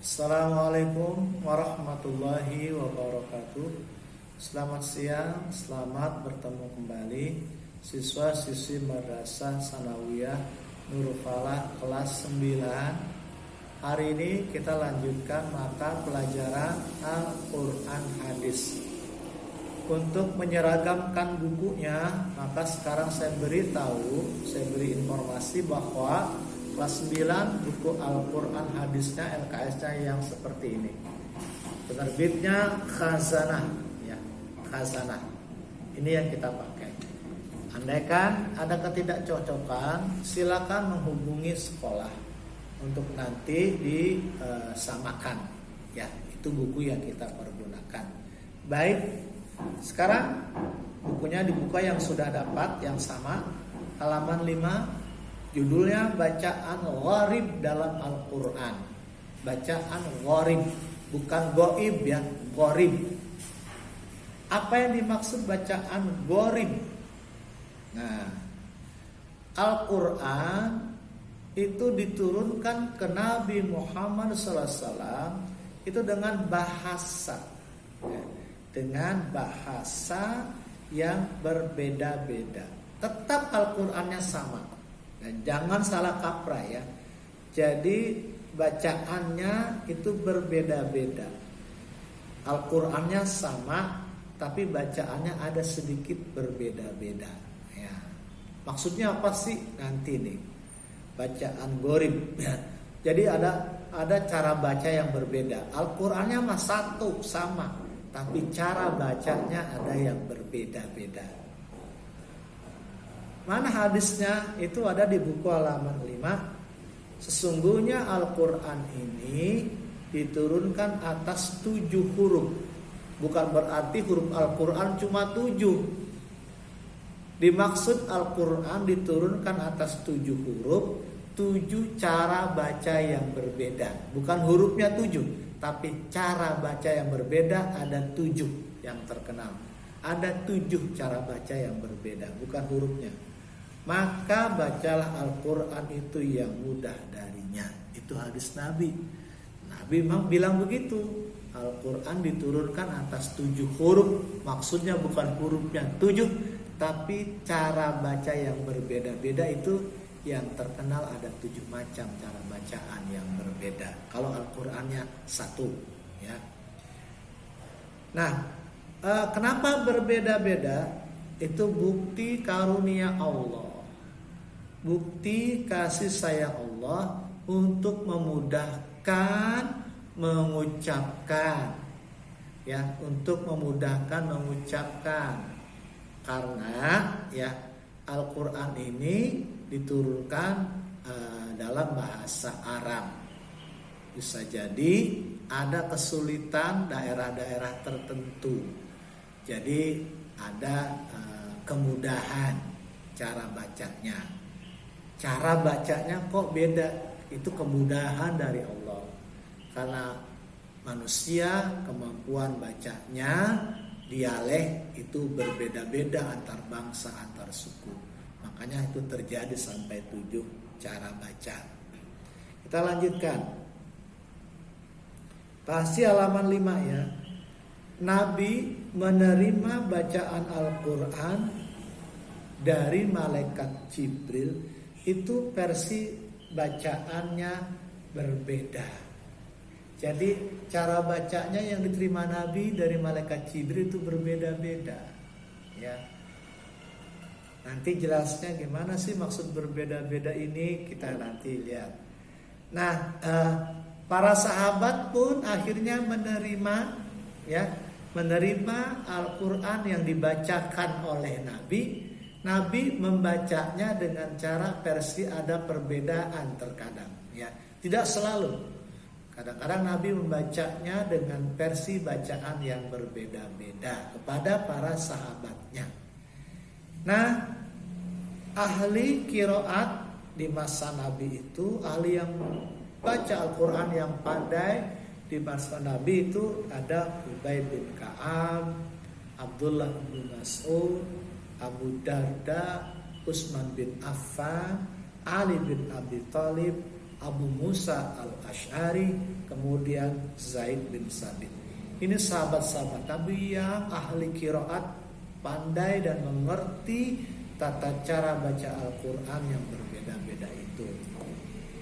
Assalamualaikum warahmatullahi wabarakatuh. Selamat siang, selamat bertemu kembali siswa-siswi Madrasah Sanawiyah Nurul Falah kelas 9. Hari ini kita lanjutkan mata pelajaran Al-Quran Hadis. Untuk menyeragamkan bukunya, maka sekarang saya beri informasi bahwa kelas 9 buku Al-Quran Hadisnya LKS-nya yang seperti ini. Penerbitnya Khazanah, ya, Khazanah. Ini yang kita pakai. Andaikan ada ketidakcocokan, silakan menghubungi sekolah untuk nanti disamakan. Ya, itu buku yang kita pergunakan. Baik, sekarang bukunya dibuka yang sudah dapat, yang sama, halaman 5. Judulnya bacaan gharib dalam Al-Quran. Bacaan gharib, bukan goib ya, gharib. Apa yang dimaksud bacaan gharib? Nah, Al-Quran itu diturunkan ke Nabi Muhammad SAW itu dengan bahasa, ya, dengan bahasa yang berbeda-beda. Tetap Al-Qurannya sama. Dan jangan salah kaprah ya. Jadi bacaannya itu berbeda-beda. Al-Qur'annya sama, tapi bacaannya ada sedikit berbeda-beda ya. Maksudnya apa sih? Nanti nih. Bacaan gharib ya. Jadi ada cara baca yang berbeda. Al-Qur'annya mah satu sama, tapi cara bacanya ada yang berbeda-beda. Mana hadisnya? Itu ada di buku halaman 5. Sesungguhnya Al-Quran ini diturunkan atas 7 huruf. Bukan berarti huruf Al-Quran cuma 7. Dimaksud Al-Quran diturunkan atas 7 huruf, 7 cara baca yang berbeda. Bukan hurufnya 7, tapi cara baca yang berbeda ada 7 yang terkenal. Ada 7 cara baca yang berbeda, bukan hurufnya. Maka bacalah Al-Quran itu yang mudah darinya. Itu hadis Nabi. Nabi memang bilang begitu. Al-Quran diturunkan atas 7 huruf. Maksudnya bukan hurufnya 7, tapi cara baca yang berbeda-beda. Itu yang terkenal ada 7 macam cara bacaan yang berbeda. Kalau Al-Qurannya satu ya. Nah, kenapa berbeda-beda? Itu bukti karunia Allah, bukti kasih sayang Allah untuk memudahkan mengucapkan, ya, untuk memudahkan mengucapkan. Karena ya Al-Quran ini diturunkan dalam bahasa Arab. Bisa jadi ada kesulitan daerah-daerah tertentu. Jadi ada kemudahan cara bacanya. Cara bacanya kok beda? Itu kemudahan dari Allah. Karena manusia kemampuan bacanya, dialek itu berbeda-beda antar bangsa, antar suku. Makanya itu terjadi sampai 7 cara baca. Kita lanjutkan. Pasti halaman 5 ya. Nabi menerima bacaan Al-Quran dari malaikat Jibril. Itu versi bacaannya berbeda. Jadi cara bacanya yang diterima Nabi dari malaikat Jibril itu berbeda-beda ya. Nanti jelasnya gimana sih maksud berbeda-beda ini, kita nanti lihat. Nah, para sahabat pun akhirnya menerima Al-Quran yang dibacakan oleh Nabi. Nabi membacanya dengan cara versi ada perbedaan terkadang ya. Tidak selalu. Kadang-kadang Nabi membacanya dengan versi bacaan yang berbeda-beda kepada para sahabatnya. Nah, ahli qiraat di masa Nabi itu, ahli yang baca Al-Quran yang pandai di masa Nabi itu ada Ubay bin Ka'ab, Abdullah bin Mas'ud, Abu Darda, Utsman bin Affan, Ali bin Abi Thalib, Abu Musa al-Asy'ari, kemudian Zaid bin Sabit. Ini sahabat-sahabat Nabi yang ahli qiraat, pandai dan mengerti tata cara baca Al-Quran yang berbeda-beda itu.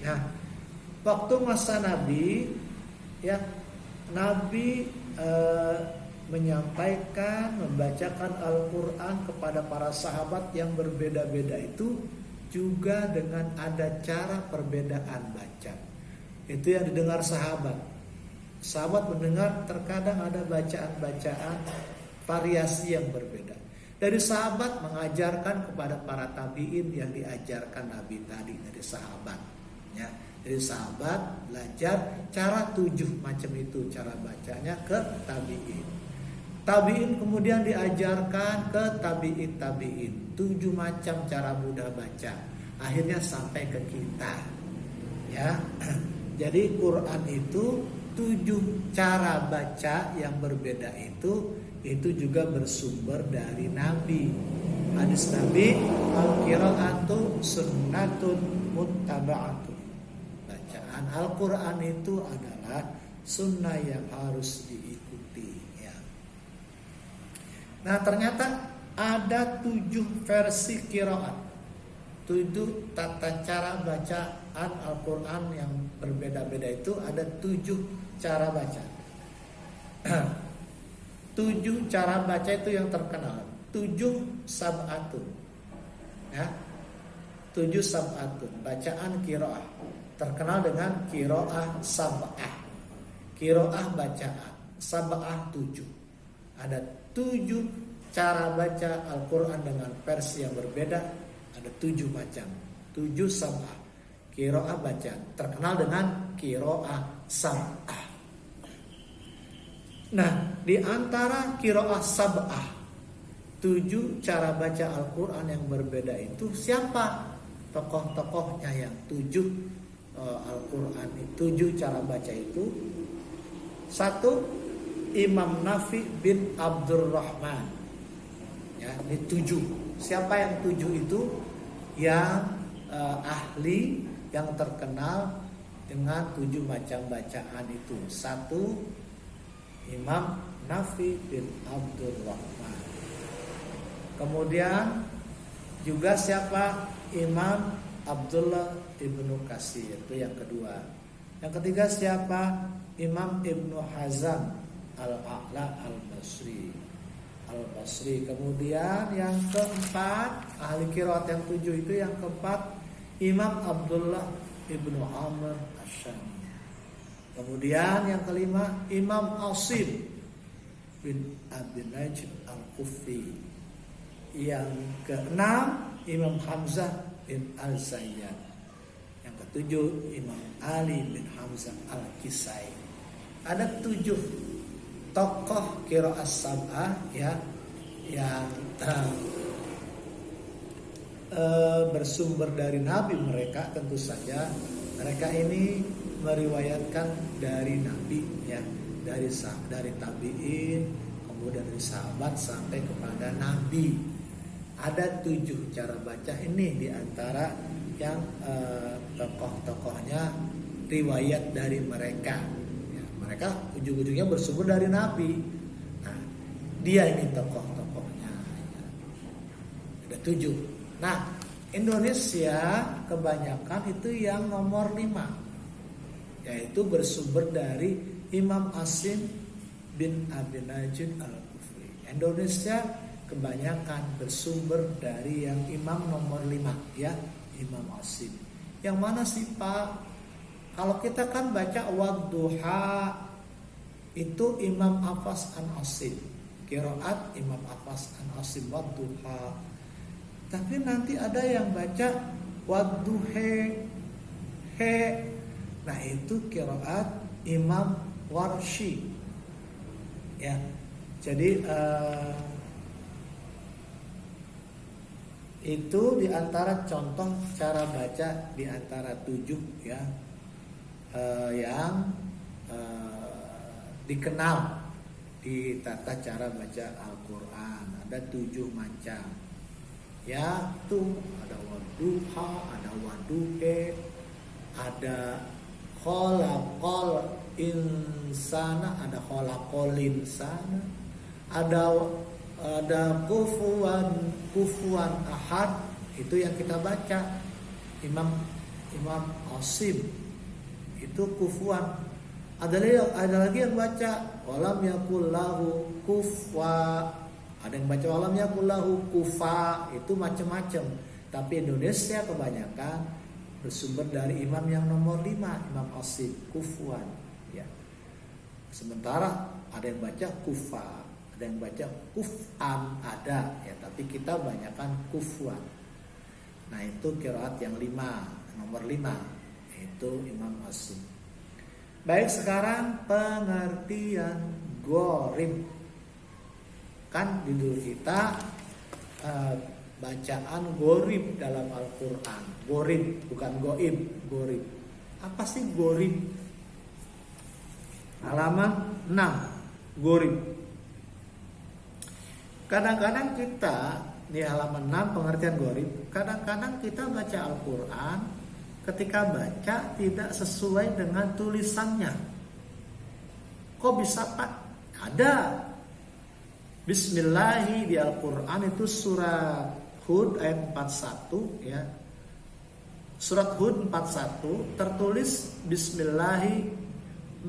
Nah, waktu masa Nabi, ya, Nabi menyampaikan, membacakan Al-Quran kepada para sahabat yang berbeda-beda itu juga dengan ada cara perbedaan baca. Itu yang didengar sahabat. Sahabat mendengar terkadang ada bacaan-bacaan variasi yang berbeda. Dari sahabat mengajarkan kepada para tabi'in yang diajarkan Nabi tadi dari sahabat. Ya, dari sahabat belajar cara 7 macam itu cara bacanya ke tabi'in. Tabi'in kemudian diajarkan ke tabi'in 7 macam cara mudah baca. Akhirnya sampai ke kita. Ya. Jadi Quran itu 7 cara baca yang berbeda itu juga bersumber dari Nabi. Hadis Nabi, al-qiraatu sunnatun muttaba'atun. Bacaan Al-Quran itu adalah sunnah yang harus diikuti. Ya. Nah, ternyata ada 7 versi qiraat, 7 tata cara bacaan Al-Quran yang berbeda-beda itu ada 7 cara baca. 7 cara baca itu yang terkenal. 7 sab'atun. Ya. 7 sab'atun. Bacaan qiraah. Terkenal dengan qiraah sab'ah. Qiraah bacaan. Sab'ah 7. Ada 7 cara baca Al-Quran dengan versi yang berbeda. Ada 7 macam. 7 sab'ah. Qiraah bacaan. Terkenal dengan qiraah sab'ah. Nah, di antara qiraah sab'ah, 7 cara baca Al-Quran yang berbeda itu siapa tokoh-tokohnya yang 7 Al-Quran itu 7 cara baca itu? 1, Imam Nafi bin Abdurrahman. Ya, ini 7. Siapa yang 7 itu? Yang ahli, yang terkenal dengan 7 macam bacaan itu. 1, Imam Nafi bin Abdurrahman. Kemudian juga siapa? Imam Abdullah ibnu Katsir, itu yang kedua. Yang ketiga siapa? Imam Ibnu Hazm al-A'la al-Basri. Kemudian yang keempat, ahli qiraat yang 7 itu yang keempat, Imam Abdullah ibnu Amr Asy-Syami. Kemudian yang kelima, Imam Asim bin Abi Najib al-Kufi. Yang keenam, Imam Hamzah bin al-Zayyad. Yang ketujuh, Imam Ali bin Hamzah al-Kisai. Ada 7 tokoh qiraat sab'ah ya, yang bersumber dari Nabi mereka. Tentu saja mereka ini meriwayatkan dari Nabi ya, dari tabi'in, kemudian dari sahabat sampai kepada Nabi. Ada 7 cara baca ini diantara yang tokoh-tokohnya riwayat dari mereka ya, mereka ujung-ujungnya bersumber dari Nabi. Nah, dia ini tokoh-tokohnya ya. Ada 7. Nah, Indonesia kebanyakan itu yang nomor 5, yaitu bersumber dari Imam Asim bin Abi Najib al-Kufi. Indonesia kebanyakan bersumber dari yang imam nomor 5 ya, Imam Asim. Yang mana sih Pak? Kalau kita kan baca wadduha itu Imam Hafs an Asim. Qiraat Imam Hafs an Asim wadduha. Tapi nanti ada yang baca wadduhe he. Nah, itu qiraat Imam Warsy. Ya. Jadi itu diantara contoh cara baca diantara 7 ya, yang dikenal di tata cara baca Al-Quran. Ada 7 macam. Ya, tuh ada wadduha, ada wadduhe, ada khalaqal insana, ada khalaqal insana, ada kufuwan ahad, itu yang kita baca. Imam Asim itu kufuwan. Ada lagi yang baca walam yakul lahu kufa, ada yang baca walam yakul lahu kufa, itu macam-macam. Tapi Indonesia kebanyakan bersumber dari imam yang nomor 5, Imam Asim, kufuwan, ya. Sementara ada yang baca kufa, ada yang baca kufan, ada ya, tapi kita banyakkan kufuwan. Nah, itu qiraat yang 5, nomor 5, itu Imam Asim. Baik, sekarang pengertian gharib. Kan judul kita bacaan gharib dalam Al-Quran. Gharib, bukan goib, gharib. Apa sih gharib? Halaman 6, gharib. Kadang-kadang kita di halaman 6 pengertian gharib, kadang-kadang kita baca Al-Quran, ketika baca tidak sesuai dengan tulisannya. Kok bisa, Pak? Ada. Bismillahi di Al-Quran itu surat Hud ayat 41, ya. Surat Hud 41 tertulis Bismillahi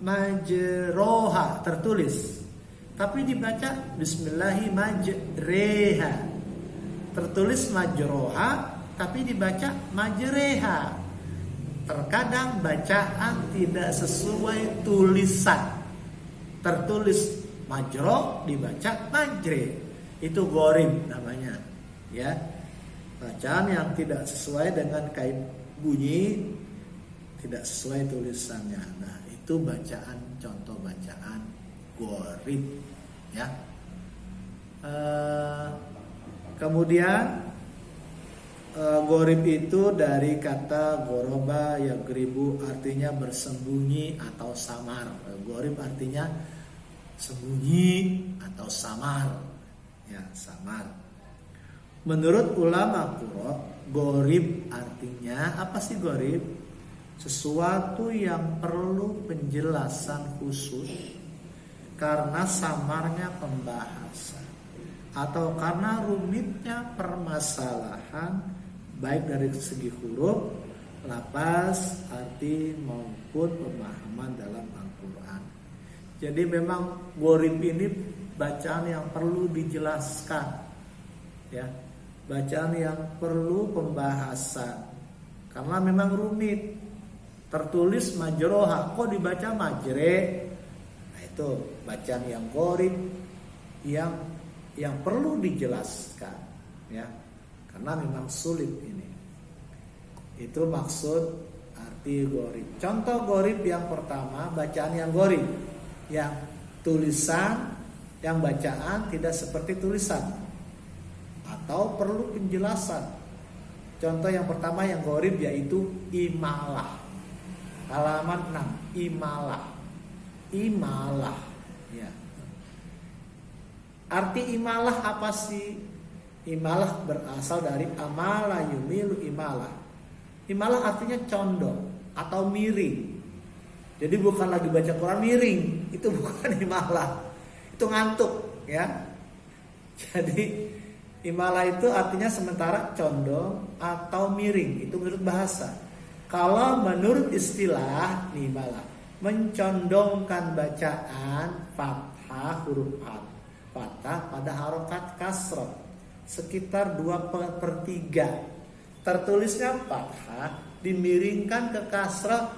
majroha, tertulis. Tapi dibaca Bismillahi majreha. Tertulis majroha, tapi dibaca majreha. Terkadang bacaan tidak sesuai tulisan. Tertulis majro, dibaca majre. Itu gharib namanya, ya. Bacaan yang tidak sesuai dengan kait bunyi, tidak sesuai tulisannya. Nah, itu bacaan, contoh bacaan gharib, ya. Kemudian gharib itu dari kata goroba yagribu, artinya bersembunyi atau samar. Gharib artinya sembunyi atau samar, ya, samar. Menurut ulama Qur'an, gharib artinya apa sih gharib? Sesuatu yang perlu penjelasan khusus karena samarnya pembahasan atau karena rumitnya permasalahan, baik dari segi huruf, lafaz, arti maupun pemahaman dalam Al-Quran. Jadi memang gharib ini bacaan yang perlu dijelaskan, ya, bacaan yang perlu pembahasan karena memang rumit. Tertulis majroha, kok dibaca majre? Nah, itu bacaan yang gharib, yang perlu dijelaskan, ya, karena memang sulit ini. Itu maksud arti gharib. Contoh gharib yang pertama, bacaan yang gharib, yang tulisan, yang bacaan tidak seperti tulisan atau perlu penjelasan. Contoh yang pertama yang gharib yaitu imalah. Halaman 6, imalah. Imalah, ya. Arti imalah apa sih? Imalah berasal dari amala yumilu imalah. Imalah artinya condong atau miring. Jadi bukan lagi baca Quran miring, itu bukan imalah. Itu ngantuk, ya. Jadi imalah itu artinya sementara condong atau miring, itu menurut bahasa. Kalau menurut istilah imalah, mencondongkan bacaan fathah, huruf fathah pada harokat kasrah sekitar 2/3. Tertulisnya fathah dimiringkan ke kasrah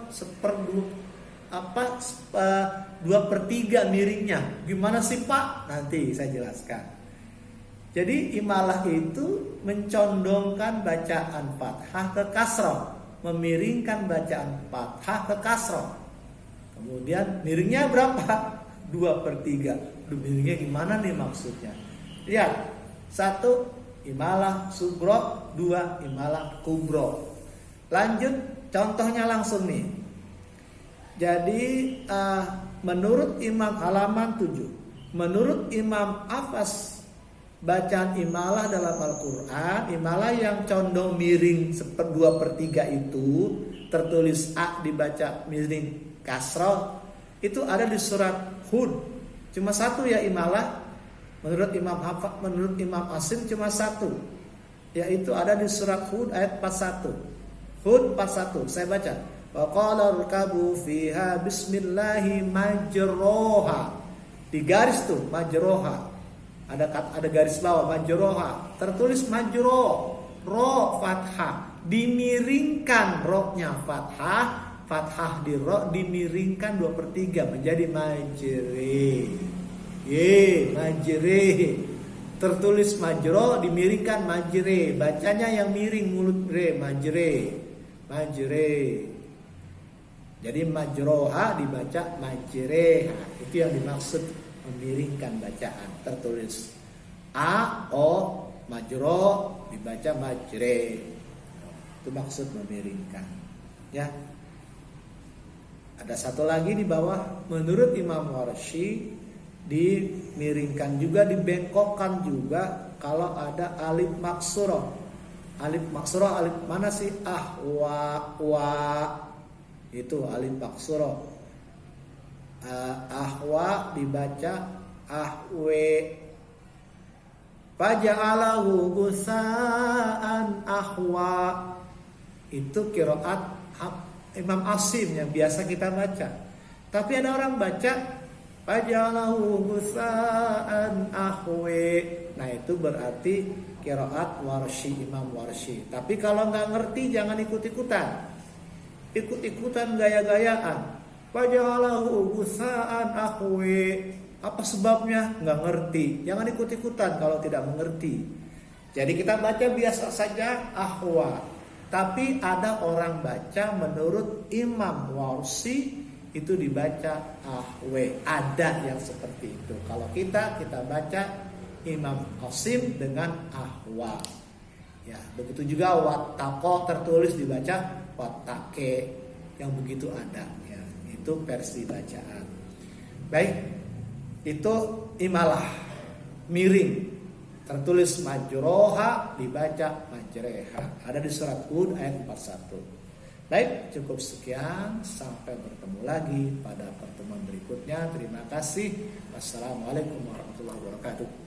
2/3 miringnya. Gimana sih, Pak? Nanti saya jelaskan. Jadi imalah itu mencondongkan bacaan fathah ke kasrah, memiringkan bacaan fathah ke kasrah. Kemudian miringnya berapa? 2/3. Miringnya gimana nih maksudnya? Lihat, 1 imalah sugro, 2 imalah kubro. Lanjut contohnya langsung nih. Jadi menurut Imam halaman 7, menurut Imam Hafs, bacaan imalah dalam Al-Quran, imalah yang condong miring 2/3 itu tertulis A dibaca miring kasroh, itu ada di surat Hud. Cuma satu ya imalah. Menurut Imam Asim cuma satu, yaitu ada di surat Hud ayat 41. Hud 41 saya baca. Wa qala rkabu fiha bismillahi majroha. Di garis tuh majroha. Ada garis bawah majroha. Tertulis majro, ro fathah, dimiringkan roknya fathah, fathah di ro dimiringkan 2/3 menjadi majre. Majre. Tertulis majro dimiringkan majre. Bacanya yang miring mulut re, majre. Majre. Jadi majroha dibaca majreha. Itu yang dimaksud memiringkan bacaan. Tertulis A O majro dibaca majre. Itu maksud memiringkan. Ya. Ada satu lagi di bawah, menurut Imam Warshi dimiringkan juga, dibengkokkan juga kalau ada alif maksurah. Alif maksurah, alif mana sih? Wa. Itu alif maksurah. Ahwa dibaca ahwe. Faja'alahu gusaan ahwa. Itu qiraat Imam Asim yang biasa kita baca. Tapi ada orang baca Fajalahu gusaan ahwe. Nah itu berarti qiraat Warshi, Imam Warshi. Tapi kalau nggak ngerti jangan ikut-ikutan. Ikut-ikutan gaya-gayaan. Fajalahu gusaan ahwe. Apa sebabnya? Nggak ngerti. Jangan ikut-ikutan kalau tidak mengerti. Jadi kita baca biasa saja ahwa. Tapi ada orang baca menurut Imam Warshi itu dibaca ahwe. Ada yang seperti itu. Kalau kita baca Imam Asim dengan ahwa. Ya, begitu juga wattaqo tertulis dibaca wattaqe. Yang begitu ada ya. Itu versi bacaan. Baik. Itu imalah miring. Tertulis majroha dibaca majreha. Ada di surat Hud ayat 41. Baik, cukup sekian. Sampai bertemu lagi pada pertemuan berikutnya. Terima kasih. Wassalamualaikum warahmatullahi wabarakatuh.